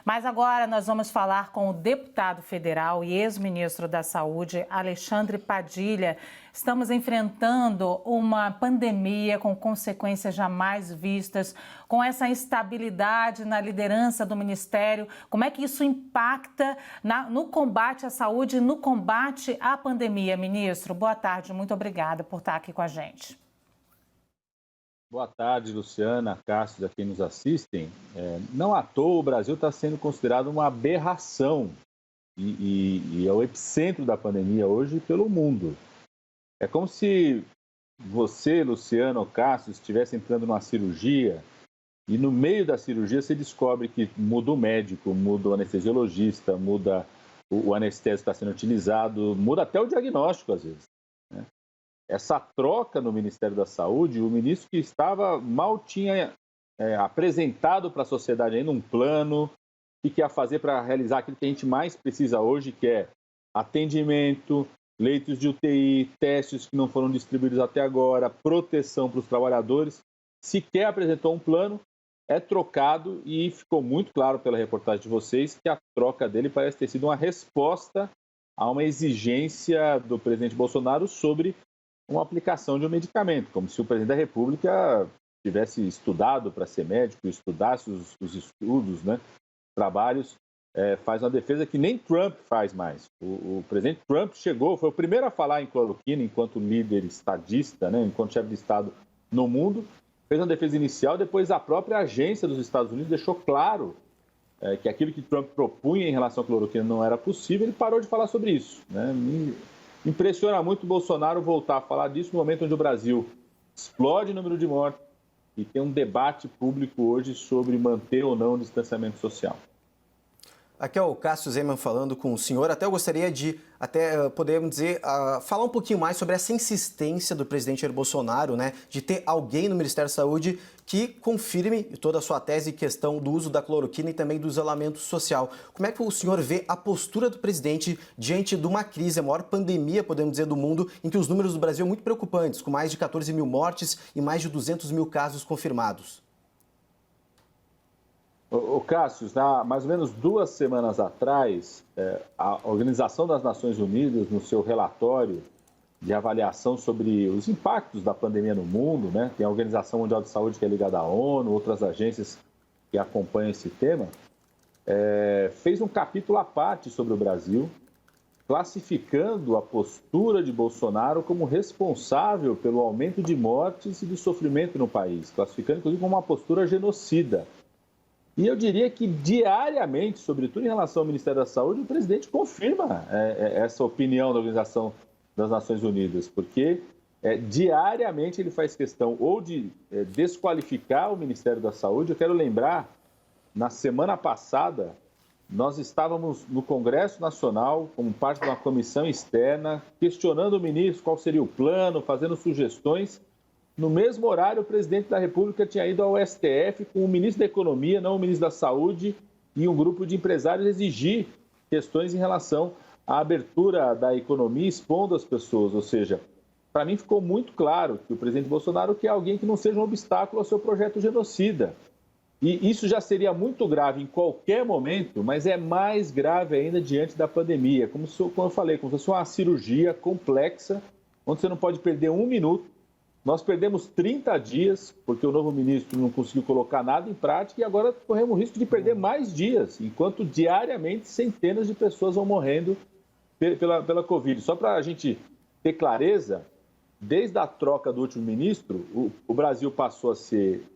Mas agora nós vamos falar com o deputado federal e ex-ministro da Saúde, Alexandre Padilha. Estamos enfrentando uma pandemia com consequências jamais vistas, com essa instabilidade na liderança do Ministério. Como é que isso impacta no combate à saúde e no combate à pandemia, ministro? Boa tarde, muito obrigada por estar aqui com a gente. Boa tarde, Luciana, Cássio, a quem nos assistem. Não à toa o Brasil está sendo considerado uma aberração e é o epicentro da pandemia hoje pelo mundo. É como se você, Luciana ou Cássio, estivesse entrando numa cirurgia e no meio da cirurgia você descobre que muda o médico, muda o anestesiologista, muda o anestésico que está sendo utilizado, muda até o diagnóstico às vezes, né? Essa troca no Ministério da Saúde, o ministro que estava mal tinha apresentado para a sociedade ainda um plano e que ia fazer para realizar aquilo que a gente mais precisa hoje, que é atendimento, leitos de UTI, testes que não foram distribuídos até agora, proteção para os trabalhadores. Sequer apresentou um plano, é trocado e ficou muito claro pela reportagem de vocês que a troca dele parece ter sido uma resposta a uma exigência do presidente Bolsonaro sobre uma aplicação de um medicamento, como se o presidente da República tivesse estudado para ser médico, estudasse os estudos, né, trabalhos, faz uma defesa que nem Trump faz mais. O presidente Trump chegou, foi o primeiro a falar em cloroquina enquanto líder estadista, né, enquanto chefe de Estado no mundo, fez uma defesa inicial, depois a própria agência dos Estados Unidos deixou claro que aquilo que Trump propunha em relação à cloroquina não era possível, ele parou de falar sobre isso, né? Impressiona muito o Bolsonaro voltar a falar disso no momento onde o Brasil explode o número de mortes e tem um debate público hoje sobre manter ou não o distanciamento social. Aqui é o Cássio Zeyman falando com o senhor. Até eu gostaria de, podemos dizer, falar um pouquinho mais sobre essa insistência do presidente Jair Bolsonaro, né, de ter alguém no Ministério da Saúde que confirme toda a sua tese em questão do uso da cloroquina e também do isolamento social. Como é que o senhor vê a postura do presidente diante de uma crise, a maior pandemia, podemos dizer, do mundo, em que os números do Brasil são muito preocupantes, com mais de 14 mil mortes e mais de 200 mil casos confirmados? Cássio, há mais ou menos 2 semanas atrás, a Organização das Nações Unidas, no seu relatório de avaliação sobre os impactos da pandemia no mundo, né, tem a Organização Mundial de Saúde que é ligada à ONU, outras agências que acompanham esse tema, fez um capítulo à parte sobre o Brasil, classificando a postura de Bolsonaro como responsável pelo aumento de mortes e de sofrimento no país, classificando inclusive como uma postura genocida. E eu diria que diariamente, sobretudo em relação ao Ministério da Saúde, o presidente confirma essa opinião da Organização das Nações Unidas, porque diariamente ele faz questão ou de desqualificar o Ministério da Saúde. Eu quero lembrar, na semana passada, nós estávamos no Congresso Nacional, como parte de uma comissão externa, questionando o ministro qual seria o plano, fazendo sugestões. No mesmo horário, o presidente da República tinha ido ao STF com o ministro da Economia, não o ministro da Saúde, e um grupo de empresários exigir questões em relação à abertura da economia, expondo as pessoas. Ou seja, para mim ficou muito claro que o presidente Bolsonaro quer alguém que não seja um obstáculo ao seu projeto genocida. E isso já seria muito grave em qualquer momento, mas é mais grave ainda diante da pandemia. Como eu falei, como se fosse uma cirurgia complexa, onde você não pode perder um minuto. Nós perdemos 30 dias, porque o novo ministro não conseguiu colocar nada em prática, e agora corremos o risco de perder mais dias, enquanto diariamente centenas de pessoas vão morrendo pela Covid. Só para a gente ter clareza, desde a troca do último ministro, o Brasil passou a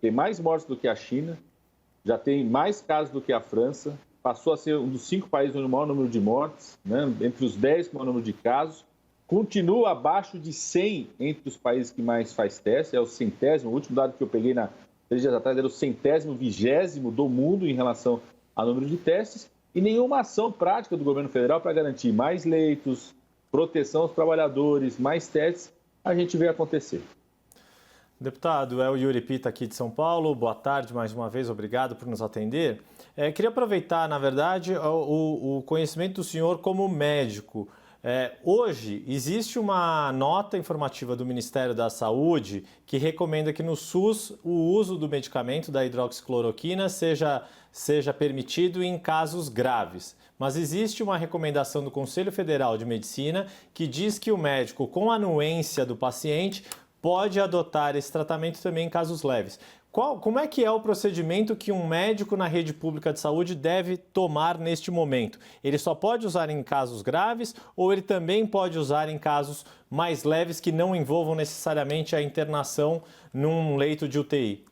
ter mais mortes do que a China, já tem mais casos do que a França, passou a ser um dos 5 países com o maior número de mortes, né, entre os 10 com o maior número de casos. Continua abaixo de 100 entre os países que mais faz teste, é o 100º, o último dado que eu peguei 3 dias atrás era o 100º, 20º do mundo em relação ao número de testes, e nenhuma ação prática do governo federal para garantir mais leitos, proteção aos trabalhadores, mais testes, a gente vê acontecer. Deputado, é o Yuri Pita aqui de São Paulo. Boa tarde mais uma vez, obrigado por nos atender. Queria aproveitar, na verdade, o conhecimento do senhor como médico. Hoje, existe uma nota informativa do Ministério da Saúde que recomenda que no SUS o uso do medicamento da hidroxicloroquina seja permitido em casos graves. Mas existe uma recomendação do Conselho Federal de Medicina que diz que o médico, com a anuência do paciente, pode adotar esse tratamento também em casos leves. Como é que é o procedimento que um médico na rede pública de saúde deve tomar neste momento? Ele só pode usar em casos graves ou ele também pode usar em casos mais leves que não envolvam necessariamente a internação num leito de UTI?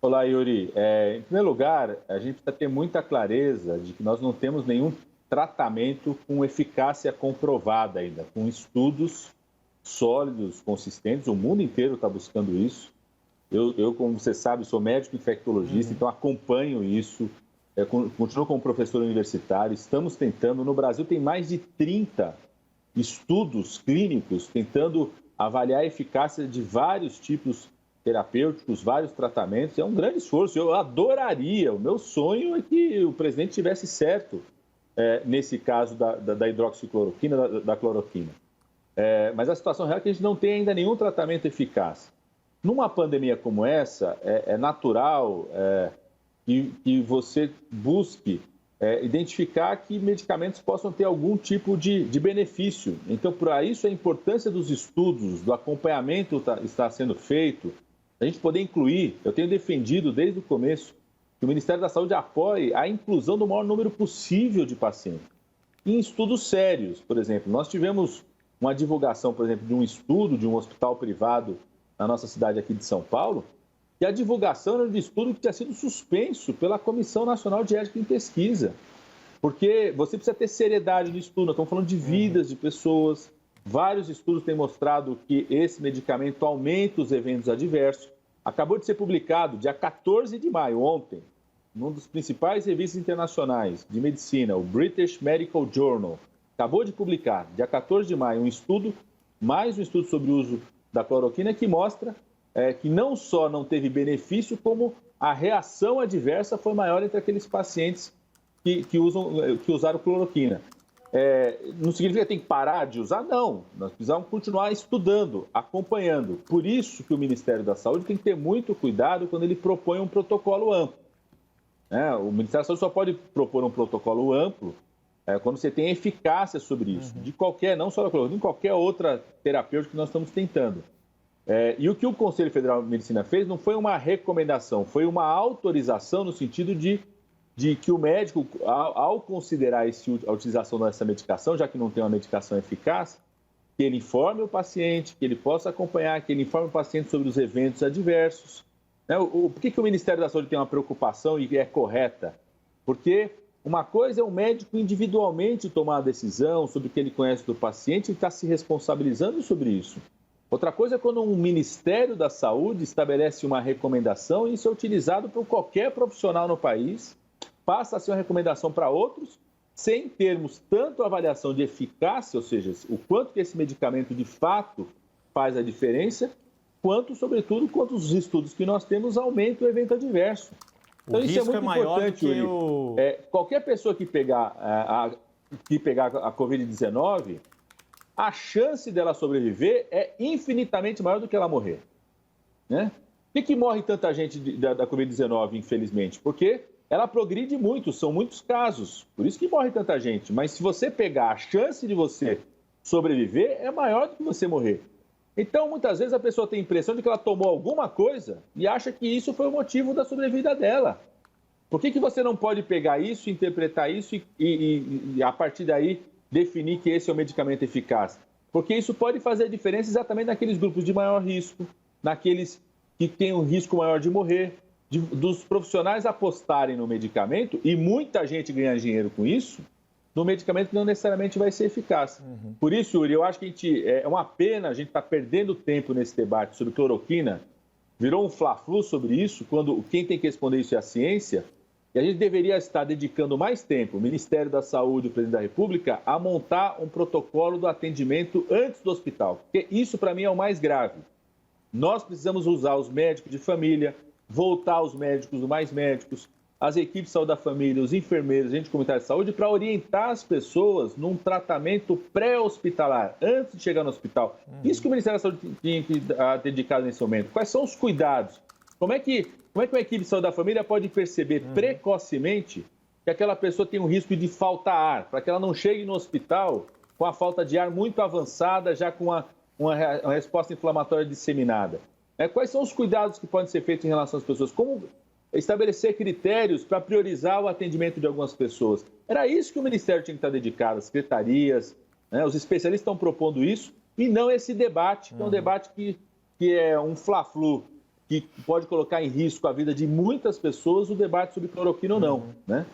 Olá, Yuri. Em primeiro lugar, a gente precisa ter muita clareza de que nós não temos nenhum tratamento com eficácia comprovada ainda, com estudos sólidos, consistentes. O mundo inteiro está buscando isso. Eu, como você sabe, sou médico infectologista, então acompanho isso, continuo como professor universitário, estamos tentando, no Brasil tem mais de 30 estudos clínicos tentando avaliar a eficácia de vários tipos terapêuticos, vários tratamentos, é um grande esforço, eu adoraria, o meu sonho é que o presidente tivesse certo nesse caso da hidroxicloroquina, da cloroquina. Mas a situação real é que a gente não tem ainda nenhum tratamento eficaz. Numa pandemia como essa, é natural que você busque identificar que medicamentos possam ter algum tipo de benefício. Então, para isso, a importância dos estudos, do acompanhamento está sendo feito, a gente poder incluir, eu tenho defendido desde o começo, que o Ministério da Saúde apoie a inclusão do maior número possível de pacientes. Em estudos sérios, por exemplo, nós tivemos uma divulgação, por exemplo, de um estudo de um hospital privado na nossa cidade aqui de São Paulo, e a divulgação era de estudo que tinha sido suspenso pela Comissão Nacional de Ética em Pesquisa, porque você precisa ter seriedade no estudo, nós estamos falando de vidas de pessoas, vários estudos têm mostrado que esse medicamento aumenta os eventos adversos. Acabou de ser publicado, dia 14 de maio, ontem, num dos principais revistas internacionais de medicina, o British Medical Journal, acabou de publicar, dia 14 de maio, mais um estudo sobre o uso da cloroquina que mostra que não só não teve benefício, como a reação adversa foi maior entre aqueles pacientes que usaram cloroquina. Não significa que tem que parar de usar? Não. Nós precisamos continuar estudando, acompanhando. Por isso que o Ministério da Saúde tem que ter muito cuidado quando ele propõe um protocolo amplo. O Ministério da Saúde só pode propor um protocolo amplo quando você tem eficácia sobre isso, de qualquer, não só da cloroquina, de qualquer outra terapêutica que nós estamos tentando. E o que o Conselho Federal de Medicina fez não foi uma recomendação, foi uma autorização no sentido de que o médico, ao considerar a utilização dessa medicação, já que não tem uma medicação eficaz, que ele informe o paciente, que ele possa acompanhar, que ele informe o paciente sobre os eventos adversos. Por que o Ministério da Saúde tem uma preocupação e é correta? Porque uma coisa é o médico individualmente tomar a decisão sobre o que ele conhece do paciente e está se responsabilizando sobre isso. Outra coisa é quando um Ministério da Saúde estabelece uma recomendação e isso é utilizado por qualquer profissional no país, passa a ser uma recomendação para outros, sem termos tanto avaliação de eficácia, ou seja, o quanto que esse medicamento de fato faz a diferença, quanto, sobretudo, quanto os estudos que nós temos aumentam o evento adverso. Então, isso é muito importante, Yuri. Qualquer pessoa que pegar a Covid-19, a chance dela sobreviver é infinitamente maior do que ela morrer. Por que morre tanta gente da Covid-19, infelizmente? Porque ela progride muito, são muitos casos, por isso que morre tanta gente. Mas se você pegar, a chance de você sobreviver é maior do que você morrer. Então, muitas vezes a pessoa tem a impressão de que ela tomou alguma coisa e acha que isso foi o motivo da sobrevida dela. Por que você não pode pegar isso, interpretar isso e a partir daí definir que esse é o medicamento eficaz? Porque isso pode fazer a diferença exatamente naqueles grupos de maior risco, naqueles que têm um risco maior de morrer, dos profissionais apostarem no medicamento e muita gente ganhar dinheiro com isso, no medicamento que não necessariamente vai ser eficaz. Por isso, Yuri, eu acho que é uma pena a gente estar perdendo tempo nesse debate sobre cloroquina, virou um fla-flu sobre isso, quando quem tem que responder isso é a ciência, e a gente deveria estar dedicando mais tempo, o Ministério da Saúde e o Presidente da República, a montar um protocolo do atendimento antes do hospital, porque isso para mim é o mais grave. Nós precisamos usar os médicos de família, voltar aos médicos, mais médicos, as equipes de saúde da família, os enfermeiros, agentes comunitários de saúde, para orientar as pessoas num tratamento pré-hospitalar, antes de chegar no hospital. Isso que o Ministério da Saúde tinha que dedicar nesse momento. Quais são os cuidados? Como é que uma equipe de saúde da família pode perceber precocemente que aquela pessoa tem um risco de faltar ar, para que ela não chegue no hospital com a falta de ar muito avançada, já com uma resposta inflamatória disseminada? Quais são os cuidados que podem ser feitos em relação às pessoas? Como estabelecer critérios para priorizar o atendimento de algumas pessoas? Era isso que o Ministério tinha que estar dedicado, as secretarias, né? Os especialistas estão propondo isso, e não esse debate, que é um debate que é um fla-flu, que pode colocar em risco a vida de muitas pessoas, o debate sobre cloroquina ou não, né?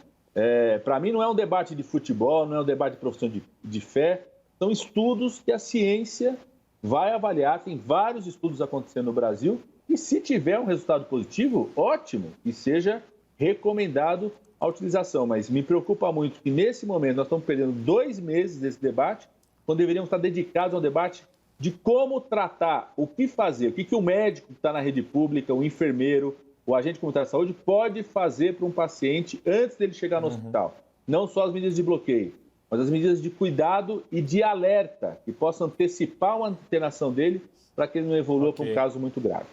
Para mim, não é um debate de futebol, não é um debate de profissão de fé, são estudos que a ciência vai avaliar, tem vários estudos acontecendo no Brasil, e se tiver um resultado positivo, ótimo, que seja recomendado a utilização. Mas me preocupa muito que, nesse momento, nós estamos perdendo 2 meses desse debate, quando deveríamos estar dedicados ao debate de como tratar, o que fazer, o que o médico que está na rede pública, o enfermeiro, o agente comunitário de saúde pode fazer para um paciente antes dele chegar no hospital. Não só as medidas de bloqueio, mas as medidas de cuidado e de alerta, que possam antecipar uma internação dele para que ele não evolua para um caso muito grave.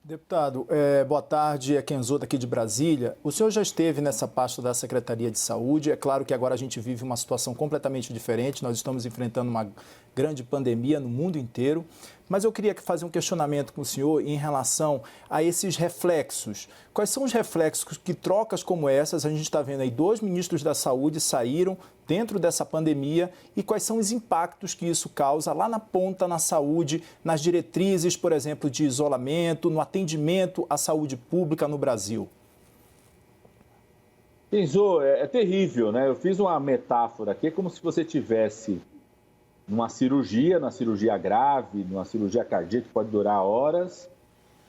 Deputado, boa tarde, é Kenzo daqui de Brasília. O senhor já esteve nessa pasta da Secretaria de Saúde. É claro que agora a gente vive uma situação completamente diferente, nós estamos enfrentando uma grande pandemia no mundo inteiro, mas eu queria fazer um questionamento com o senhor em relação a esses reflexos. Quais são os reflexos que trocas como essas, a gente está vendo aí 2 ministros da Saúde saíram dentro dessa pandemia, e quais são os impactos que isso causa lá na ponta, na saúde, nas diretrizes, por exemplo, de isolamento, no atendimento à saúde pública no Brasil? Kenzo, é terrível, né? Eu fiz uma metáfora aqui, é como se você tivesse numa cirurgia grave, numa cirurgia cardíaca que pode durar horas,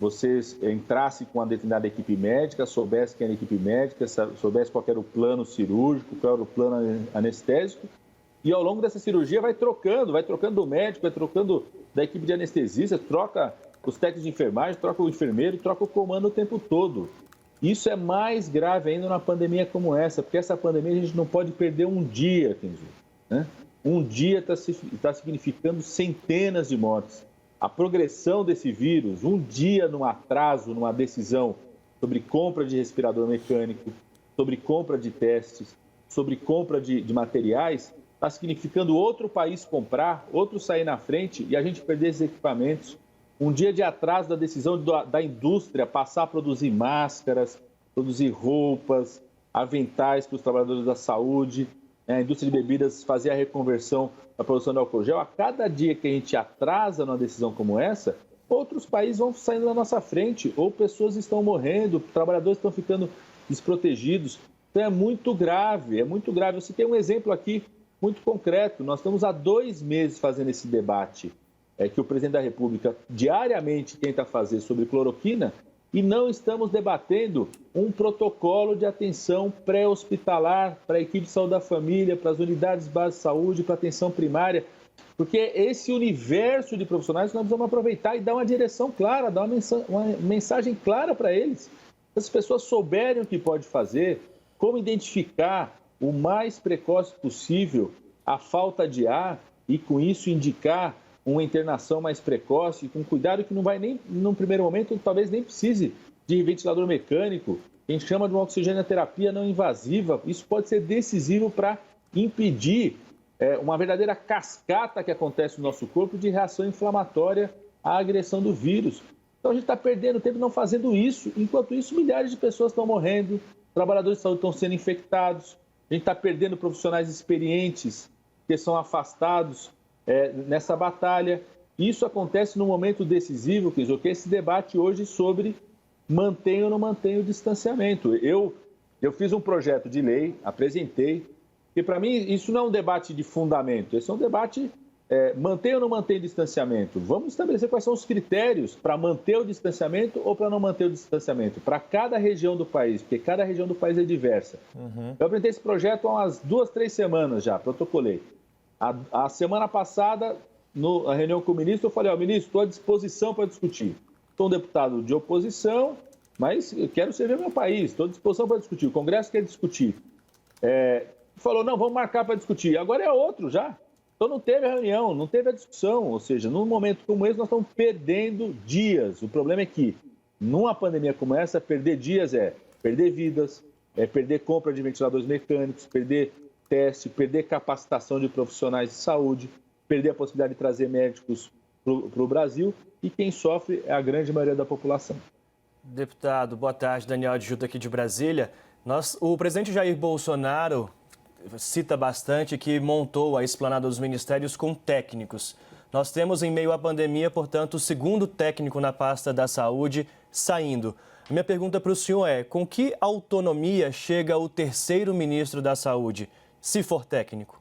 você entrasse com uma determinada equipe médica, soubesse quem era a equipe médica, soubesse qual era o plano cirúrgico, qual era o plano anestésico, e ao longo dessa cirurgia vai trocando do médico, vai trocando da equipe de anestesista, troca os técnicos de enfermagem, troca o enfermeiro, troca o comando o tempo todo. Isso é mais grave ainda numa pandemia como essa, porque essa pandemia a gente não pode perder um dia, Kenzo, né? Um dia está significando centenas de mortes. A progressão desse vírus, um dia num atraso, numa decisão sobre compra de respirador mecânico, sobre compra de testes, sobre compra de materiais, está significando outro país comprar, outro sair na frente e a gente perder esses equipamentos. Um dia de atraso da decisão da indústria passar a produzir máscaras, produzir roupas, aventais para os trabalhadores da saúde, a indústria de bebidas fazer a reconversão da produção de álcool gel. A cada dia que a gente atrasa numa decisão como essa, outros países vão saindo na nossa frente, ou pessoas estão morrendo, trabalhadores estão ficando desprotegidos. Então é muito grave, é muito grave. Você tem um exemplo aqui muito concreto. Nós estamos há 2 meses fazendo esse debate que o presidente da República diariamente tenta fazer sobre cloroquina, e não estamos debatendo um protocolo de atenção pré-hospitalar para a equipe de saúde da família, para as unidades básicas de saúde, para a atenção primária, porque esse universo de profissionais nós precisamos aproveitar e dar uma direção clara, dar uma mensagem clara para eles. Se as pessoas souberem o que pode fazer, como identificar o mais precoce possível a falta de ar e, com isso, indicar uma internação mais precoce, com cuidado que não vai nem, num primeiro momento, talvez nem precise de ventilador mecânico, a gente chama de uma oxigenoterapia não invasiva. Isso pode ser decisivo para impedir uma verdadeira cascata que acontece no nosso corpo de reação inflamatória à agressão do vírus. Então a gente está perdendo tempo não fazendo isso, enquanto isso milhares de pessoas estão morrendo, trabalhadores de saúde estão sendo infectados, a gente está perdendo profissionais experientes que são afastados nessa batalha. Isso acontece num momento decisivo, que é esse debate hoje sobre mantém ou não mantém o distanciamento. Eu fiz um projeto de lei, apresentei, e para mim isso não é um debate de fundamento, esse é um debate mantém ou não mantém o distanciamento. Vamos estabelecer quais são os critérios para manter o distanciamento ou para não manter o distanciamento, para cada região do país, porque cada região do país é diversa. Eu apresentei esse projeto há umas 2, 3 semanas já, protocolei. A semana passada, na reunião com o ministro, eu falei, ministro, estou à disposição para discutir. Sou um deputado de oposição, mas eu quero servir meu país, estou à disposição para discutir. O Congresso quer discutir. Falou, não, vamos marcar para discutir. Agora é outro já. Então não teve a reunião, não teve a discussão. Ou seja, num momento como esse, nós estamos perdendo dias. O problema é que, numa pandemia como essa, perder dias é perder vidas, é perder compra de ventiladores mecânicos, perder teste, perder capacitação de profissionais de saúde, perder a possibilidade de trazer médicos para o Brasil, e quem sofre é a grande maioria da população. Deputado, boa tarde. Daniel Adjuta aqui de Brasília. O presidente Jair Bolsonaro cita bastante que montou a esplanada dos ministérios com técnicos. Nós temos, em meio à pandemia, portanto, o segundo técnico na pasta da saúde saindo. A minha pergunta para o senhor é: com que autonomia chega o terceiro ministro da Saúde, se for técnico?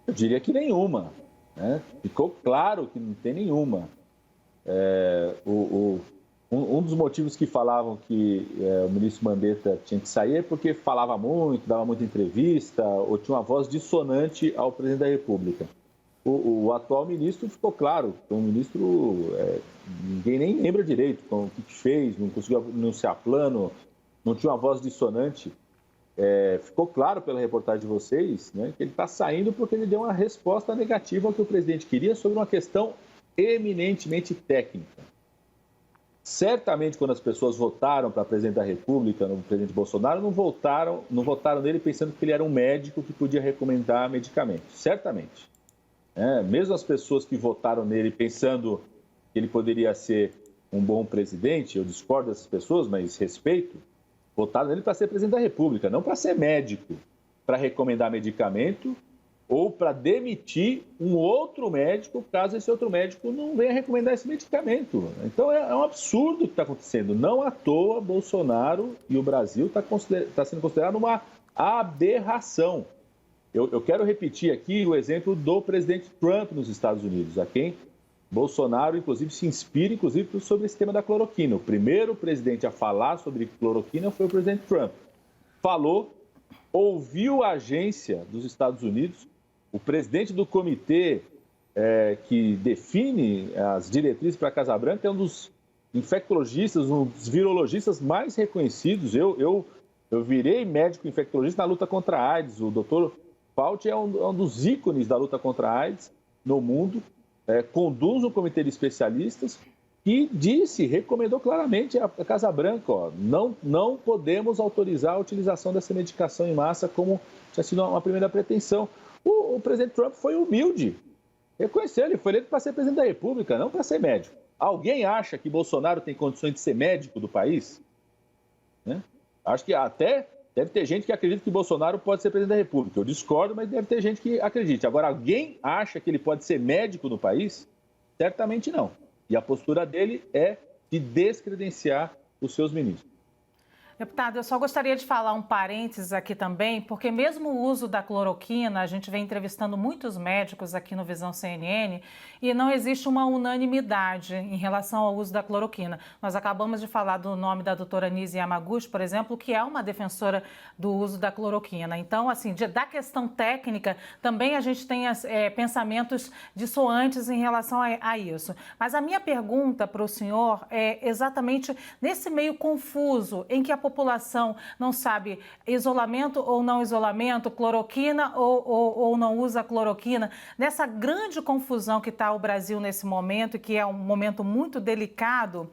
Eu diria que nenhuma. Né? Ficou claro que não tem nenhuma. Um dos motivos que falavam que o ministro Mandetta tinha que sair é porque falava muito, dava muita entrevista, ou tinha uma voz dissonante ao presidente da República. O atual ministro ficou claro, um ministro, ninguém nem lembra direito o que fez, não conseguiu anunciar plano, não tinha uma voz dissonante. Ficou claro pela reportagem de vocês, né, que ele está saindo porque ele deu uma resposta negativa ao que o presidente queria sobre uma questão eminentemente técnica. Certamente, quando as pessoas votaram para presidente da República, no presidente Bolsonaro, não votaram nele pensando que ele era um médico que podia recomendar medicamentos. Certamente. Mesmo as pessoas que votaram nele pensando que ele poderia ser um bom presidente, eu discordo dessas pessoas, mas respeito, votaram nele para ser presidente da República, não para ser médico, para recomendar medicamento ou para demitir um outro médico, caso esse outro médico não venha recomendar esse medicamento. Então é um absurdo o que está acontecendo. Não à toa, Bolsonaro e o Brasil está sendo considerado uma aberração. Eu quero repetir aqui o exemplo do presidente Trump nos Estados Unidos, a quem Bolsonaro, inclusive, se inspira, inclusive, sobre esse tema da cloroquina. O primeiro presidente a falar sobre cloroquina foi o presidente Trump. Falou, ouviu a agência dos Estados Unidos, o presidente do comitê que define as diretrizes para a Casa Branca é um dos infectologistas, um dos virologistas mais reconhecidos. Eu virei médico infectologista na luta contra a AIDS. O doutor Fauci é um dos ícones da luta contra a AIDS no mundo. Conduz um comitê de especialistas e recomendou claramente à Casa Branca, não podemos autorizar a utilização dessa medicação em massa como tinha sido uma primeira pretensão. O presidente Trump foi humilde, reconheceu, ele foi eleito para ser presidente da República, não para ser médico. Alguém acha que Bolsonaro tem condições de ser médico do país? Né? Acho que até deve ter gente que acredita que Bolsonaro pode ser presidente da República. Eu discordo, mas deve ter gente que acredite. Agora, alguém acha que ele pode ser médico no país? Certamente não. E a postura dele é de descredenciar os seus ministros. Deputado, eu só gostaria de falar um parênteses aqui também, porque mesmo o uso da cloroquina, a gente vem entrevistando muitos médicos aqui no Visão CNN e não existe uma unanimidade em relação ao uso da cloroquina. Nós acabamos de falar do nome da doutora Nise Yamaguchi, por exemplo, que é uma defensora do uso da cloroquina. Então, assim, da questão técnica, também a gente tem pensamentos dissoantes em relação a isso. Mas a minha pergunta para o senhor é exatamente nesse meio confuso em que a população não sabe isolamento ou não isolamento, cloroquina ou não usa cloroquina, nessa grande confusão que está o Brasil nesse momento, que é um momento muito delicado,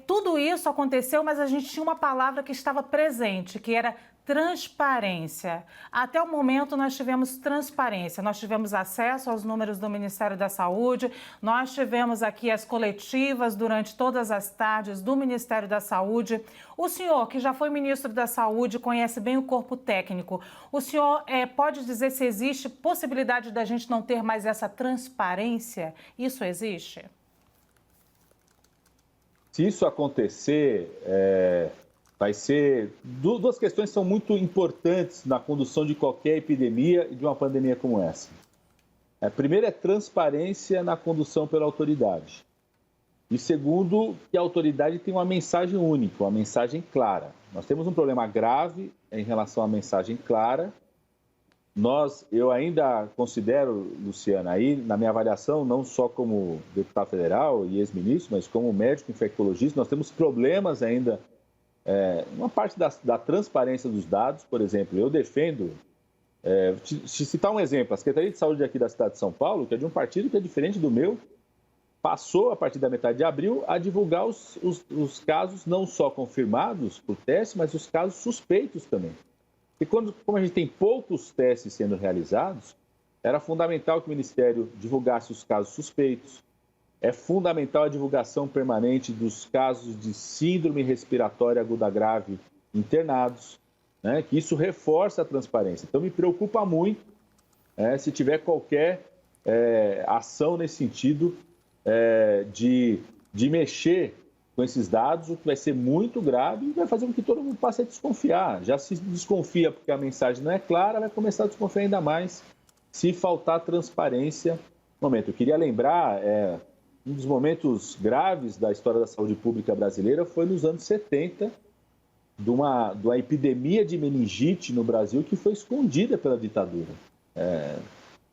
tudo isso aconteceu, mas a gente tinha uma palavra que estava presente, que era transparência. Até o momento nós tivemos transparência, nós tivemos acesso aos números do Ministério da Saúde, nós tivemos aqui as coletivas durante todas as tardes do Ministério da Saúde. O senhor, que já foi ministro da Saúde, conhece bem o corpo técnico, o senhor pode dizer se existe possibilidade da gente não ter mais essa transparência? Isso existe? Se isso acontecer, vai ser... Duas questões são muito importantes na condução de qualquer epidemia e de uma pandemia como essa. A primeira é transparência na condução pela autoridade. E segundo, que a autoridade tem uma mensagem única, uma mensagem clara. Nós temos um problema grave em relação à mensagem clara eu ainda considero, Luciana, aí na minha avaliação, não só como deputado federal e ex-ministro, mas como médico infectologista, nós temos problemas ainda, uma parte da transparência dos dados. Por exemplo, eu defendo, te citar um exemplo, a Secretaria de Saúde aqui da cidade de São Paulo, que é de um partido que é diferente do meu, passou, a partir da metade de abril, a divulgar os casos não só confirmados por teste, mas os casos suspeitos também. E como a gente tem poucos testes sendo realizados, era fundamental que o Ministério divulgasse os casos suspeitos. É fundamental a divulgação permanente dos casos de síndrome respiratória aguda grave internados, né? Que isso reforça a transparência. Então, me preocupa muito se tiver qualquer ação nesse sentido de mexer com esses dados, o que vai ser muito grave e vai fazer com que todo mundo passe a desconfiar. Já se desconfia porque a mensagem não é clara, vai começar a desconfiar ainda mais se faltar transparência no momento. Eu queria lembrar, um dos momentos graves da história da saúde pública brasileira foi nos anos 70, de uma epidemia de meningite no Brasil que foi escondida pela ditadura.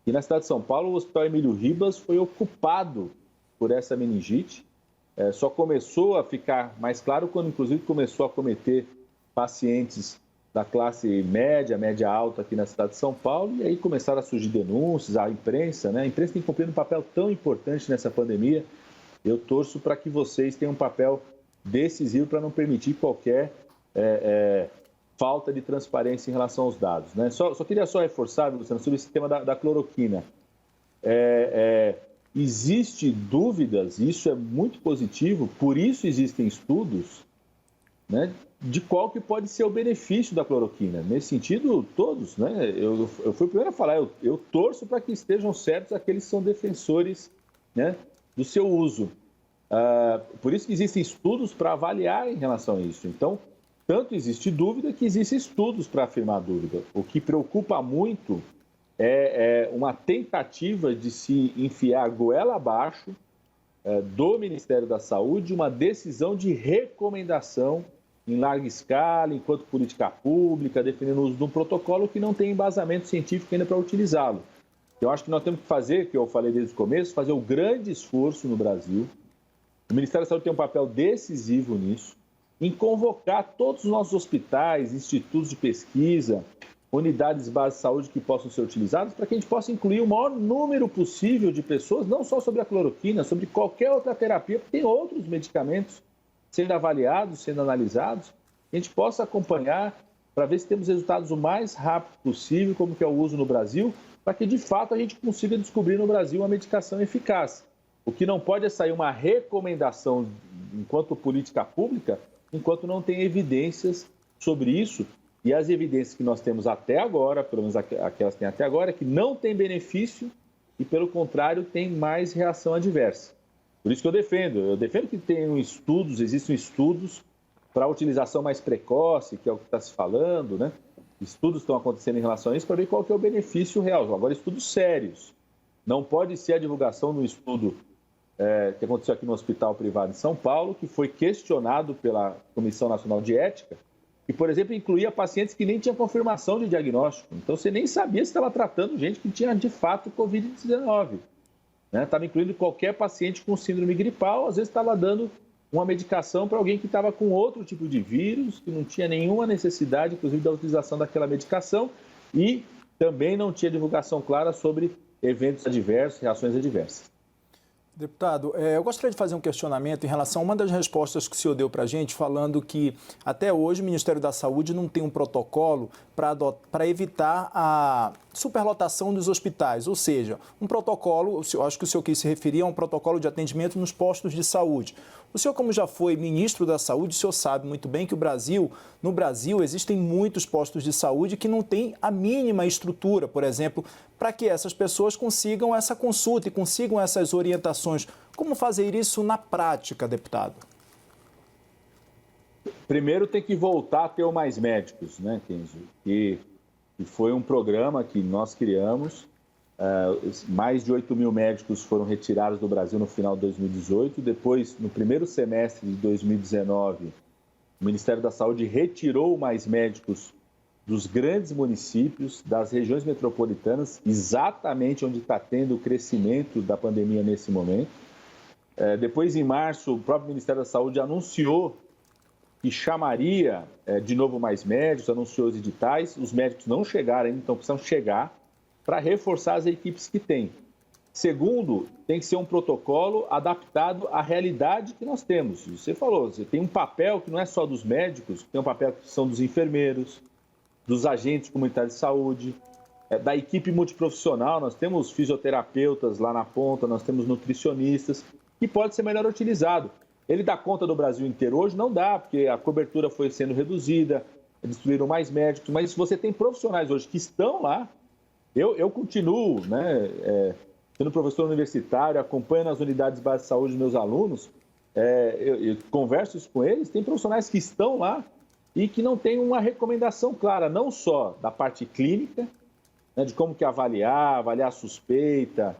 E na cidade de São Paulo, o Hospital Emílio Ribas foi ocupado por essa meningite. Só começou a ficar mais claro quando, inclusive, começou a acometer pacientes da classe média, média alta aqui na cidade de São Paulo, e aí começaram a surgir denúncias, a imprensa, né? A imprensa tem cumprido um papel tão importante nessa pandemia. Eu torço para que vocês tenham um papel decisivo para não permitir qualquer falta de transparência em relação aos dados, né? Só queria reforçar, Luciano, sobre esse tema da cloroquina. Existe dúvidas, e isso é muito positivo, por isso existem estudos, né, de qual que pode ser o benefício da cloroquina. Nesse sentido, todos, né? Eu fui o primeiro a falar, eu torço para que estejam certos aqueles que são defensores, né, do seu uso. Por isso que existem estudos para avaliar em relação a isso. Então, tanto existe dúvida que existem estudos para afirmar a dúvida. O que preocupa muito é uma tentativa de se enfiar a goela abaixo do Ministério da Saúde uma decisão de recomendação em larga escala, enquanto política pública, defendendo o uso de um protocolo que não tem embasamento científico ainda para utilizá-lo. Eu acho que nós temos que fazer, que eu falei desde o começo, fazer um grande esforço no Brasil. O Ministério da Saúde tem um papel decisivo nisso, em convocar todos os nossos hospitais, institutos de pesquisa, unidades básicas de saúde que possam ser utilizadas para que a gente possa incluir o maior número possível de pessoas, não só sobre a cloroquina, sobre qualquer outra terapia, porque tem outros medicamentos sendo avaliados, sendo analisados, que a gente possa acompanhar para ver se temos resultados o mais rápido possível, como que é o uso no Brasil, para que de fato a gente consiga descobrir no Brasil uma medicação eficaz. O que não pode é sair uma recomendação enquanto política pública, enquanto não tem evidências sobre isso. E as evidências que nós temos até agora, pelo menos aquelas que tem até agora, é que não tem benefício e, pelo contrário, tem mais reação adversa. Por isso que eu defendo que tenham estudos, existem estudos para a utilização mais precoce, que é o que está se falando, né? Estudos estão acontecendo em relação a isso para ver qual que é o benefício real. Agora, estudos sérios. Não pode ser a divulgação de um estudo que aconteceu aqui no Hospital Privado de São Paulo, que foi questionado pela Comissão Nacional de Ética, e, por exemplo, incluía pacientes que nem tinham confirmação de diagnóstico. Então, você nem sabia se estava tratando gente que tinha, de fato, Covid-19. Estava incluindo qualquer paciente com síndrome gripal, às vezes estava dando uma medicação para alguém que estava com outro tipo de vírus, que não tinha nenhuma necessidade, inclusive, da utilização daquela medicação, e também não tinha divulgação clara sobre eventos adversos, reações adversas. Deputado, eu gostaria de fazer um questionamento em relação a uma das respostas que o senhor deu para a gente, falando que até hoje o Ministério da Saúde não tem um protocolo para evitar a superlotação dos hospitais, ou seja, um protocolo, acho que o senhor quis se referir a um protocolo de atendimento nos postos de saúde. O senhor, como já foi ministro da Saúde, o senhor sabe muito bem que no Brasil existem muitos postos de saúde que não têm a mínima estrutura, por exemplo, para que essas pessoas consigam essa consulta e consigam essas orientações. Como fazer isso na prática, deputado? Primeiro tem que voltar a ter o Mais Médicos, né, Kenzo? E foi um programa que nós criamos. Mais de 8 mil médicos foram retirados do Brasil no final de 2018. Depois, no primeiro semestre de 2019, o Ministério da Saúde retirou Mais Médicos dos grandes municípios, das regiões metropolitanas, exatamente onde está tendo o crescimento da pandemia nesse momento. Depois, em março, o próprio Ministério da Saúde anunciou que chamaria de novo mais médicos, anunciou os editais. Os médicos não chegaram ainda, então precisam chegar para reforçar as equipes que tem. Segundo, tem que ser um protocolo adaptado à realidade que nós temos. Você falou, você tem um papel que não é só dos médicos, tem um papel que são dos enfermeiros, dos agentes comunitários de saúde, da equipe multiprofissional. Nós temos fisioterapeutas lá na ponta, nós temos nutricionistas, que pode ser melhor utilizado. Ele dá conta do Brasil inteiro hoje? Não dá, porque a cobertura foi sendo reduzida, destruíram mais médicos, mas se você tem profissionais hoje que estão lá, eu continuo, né, sendo professor universitário, acompanho nas unidades básicas de saúde meus alunos, eu converso isso com eles, tem profissionais que estão lá e que não têm uma recomendação clara, não só da parte clínica, né, de como que avaliar a suspeita,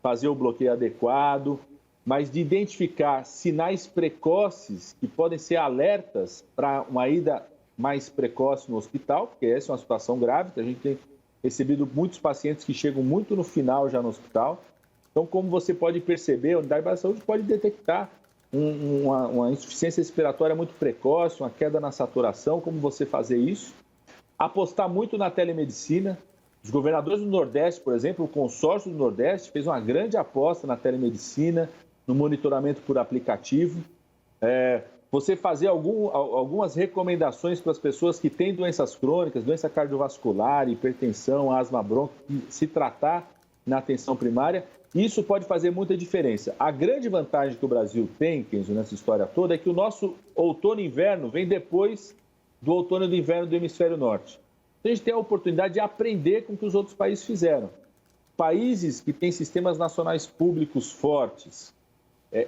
fazer o bloqueio adequado, mas de identificar sinais precoces que podem ser alertas para uma ida mais precoce no hospital, porque essa é uma situação grave, a gente tem recebido muitos pacientes que chegam muito no final já no hospital. Então, como você pode perceber, a unidade básica de saúde pode detectar uma insuficiência respiratória muito precoce, uma queda na saturação, como você fazer isso. Apostar muito na telemedicina. Os governadores do Nordeste, por exemplo, o consórcio do Nordeste fez uma grande aposta na telemedicina, no monitoramento por aplicativo. Você fazer algumas recomendações para as pessoas que têm doenças crônicas, doença cardiovascular, hipertensão, asma bronquial, se tratar na atenção primária. Isso pode fazer muita diferença. A grande vantagem que o Brasil tem, Kenzo, nessa história toda, é que o nosso outono e inverno vem depois do outono e do inverno do hemisfério norte. Então, a gente tem a oportunidade de aprender com o que os outros países fizeram. Países que têm sistemas nacionais públicos fortes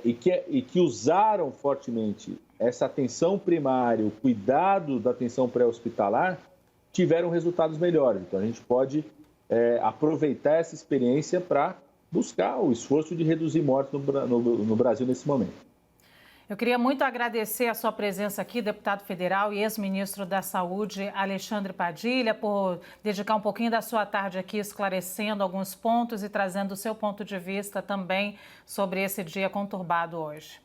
e que usaram fortemente essa atenção primária, o cuidado da atenção pré-hospitalar, tiveram resultados melhores. Então, a gente pode aproveitar essa experiência para buscar o esforço de reduzir mortes no Brasil nesse momento. Eu queria muito agradecer a sua presença aqui, deputado federal e ex-ministro da Saúde, Alexandre Padilha, por dedicar um pouquinho da sua tarde aqui esclarecendo alguns pontos e trazendo o seu ponto de vista também sobre esse dia conturbado hoje.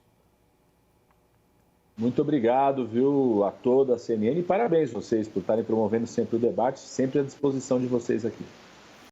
Muito obrigado, viu, a toda a CNN, e parabéns vocês por estarem promovendo sempre o debate, sempre à disposição de vocês aqui.